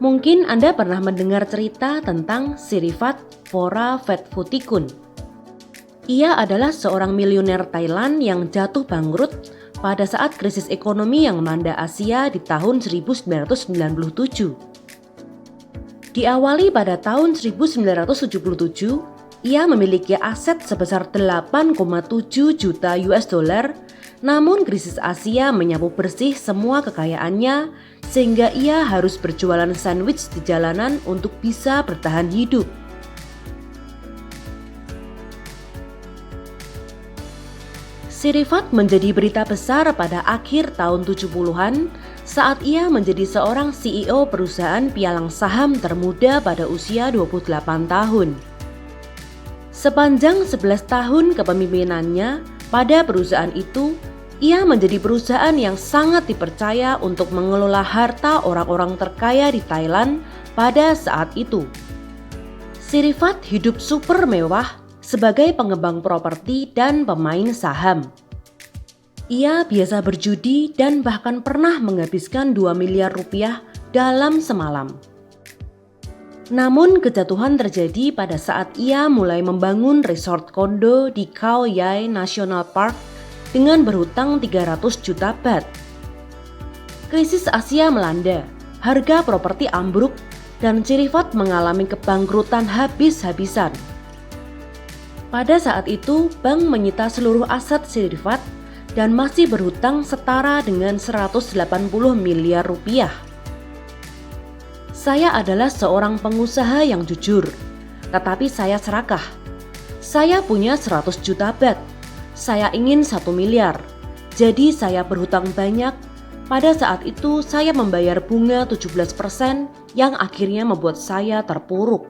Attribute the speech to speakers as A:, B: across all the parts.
A: Mungkin Anda pernah mendengar cerita tentang Sirifat Poravetfutikul. Ia adalah seorang miliuner Thailand yang jatuh bangkrut pada saat krisis ekonomi yang melanda Asia di tahun 1997. Diawali pada tahun 1977, ia memiliki aset sebesar 8,7 juta US dollar, namun krisis Asia menyapu bersih semua kekayaannya sehingga ia harus berjualan sandwich di jalanan untuk bisa bertahan hidup. Sirifat menjadi berita besar pada akhir tahun 70-an saat ia menjadi seorang CEO perusahaan pialang saham termuda pada usia 28 tahun. Sepanjang 11 tahun kepemimpinannya pada perusahaan itu, ia menjadi perusahaan yang sangat dipercaya untuk mengelola harta orang-orang terkaya di Thailand pada saat itu. Sirifat hidup super mewah sebagai pengembang properti dan pemain saham. Ia biasa berjudi dan bahkan pernah menghabiskan 2 miliar rupiah dalam semalam. Namun kejatuhan terjadi pada saat ia mulai membangun resort kondo di Khao Yai National Park dengan berhutang 300 juta baht. Krisis Asia melanda, harga properti ambruk, dan Sirifat mengalami kebangkrutan habis-habisan. Pada saat itu, bank menyita seluruh aset Sirifat dan masih berhutang setara dengan 180 miliar rupiah. Saya adalah seorang pengusaha yang jujur, tetapi saya serakah. Saya punya 100 juta baht. Saya ingin 1 miliar. Jadi saya berhutang banyak. Pada saat itu saya membayar bunga 17% yang akhirnya membuat saya terpuruk.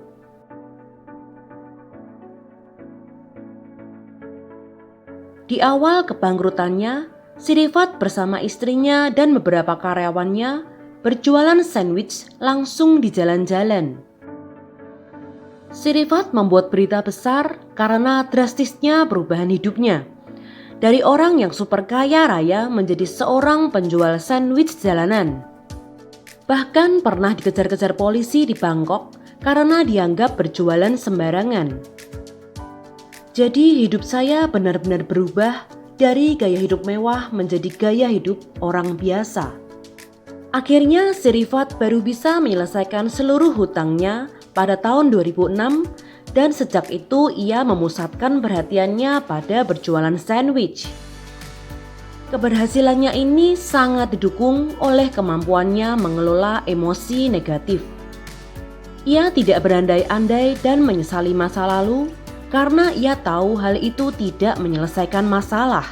A: Di awal kebangkrutannya, Sirifat bersama istrinya dan beberapa karyawannya berjualan sandwich langsung di jalan-jalan. Sirifat membuat berita besar karena drastisnya perubahan hidupnya. Dari orang yang super kaya raya menjadi seorang penjual sandwich jalanan. Bahkan pernah dikejar-kejar polisi di Bangkok karena dianggap berjualan sembarangan. Jadi hidup saya benar-benar berubah dari gaya hidup mewah menjadi gaya hidup orang biasa. Akhirnya Sirifat baru bisa menyelesaikan seluruh hutangnya pada tahun 2006 dan sejak itu ia memusatkan perhatiannya pada berjualan sandwich. Keberhasilannya ini sangat didukung oleh kemampuannya mengelola emosi negatif. Ia tidak berandai-andai dan menyesali masa lalu karena ia tahu hal itu tidak menyelesaikan masalah.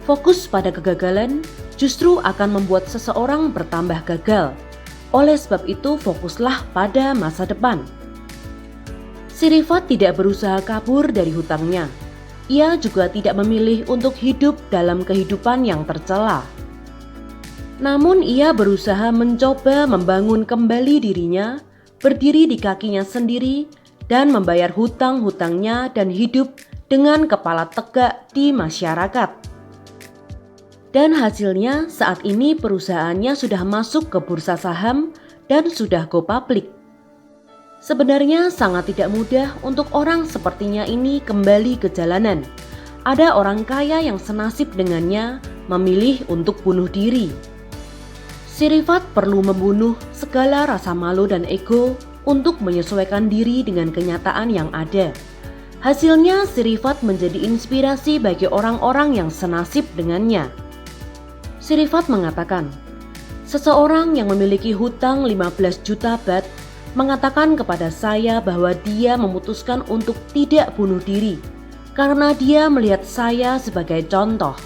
A: Fokus pada kegagalan justru akan membuat seseorang bertambah gagal. Oleh sebab itu, fokuslah pada masa depan. Sirifat tidak berusaha kabur dari hutangnya. Ia juga tidak memilih untuk hidup dalam kehidupan yang tercela. Namun ia berusaha mencoba membangun kembali dirinya, berdiri di kakinya sendiri, dan membayar hutang-hutangnya dan hidup dengan kepala tegak di masyarakat. Dan hasilnya saat ini perusahaannya sudah masuk ke bursa saham dan sudah go public. Sebenarnya sangat tidak mudah untuk orang sepertinya ini kembali ke jalanan. Ada orang kaya yang senasib dengannya memilih untuk bunuh diri. Sirifat perlu membunuh segala rasa malu dan ego untuk menyesuaikan diri dengan kenyataan yang ada. Hasilnya Sirifat menjadi inspirasi bagi orang-orang yang senasib dengannya. Sirifat mengatakan, seseorang yang memiliki hutang 15 juta baht mengatakan kepada saya bahwa dia memutuskan untuk tidak bunuh diri karena dia melihat saya sebagai contoh.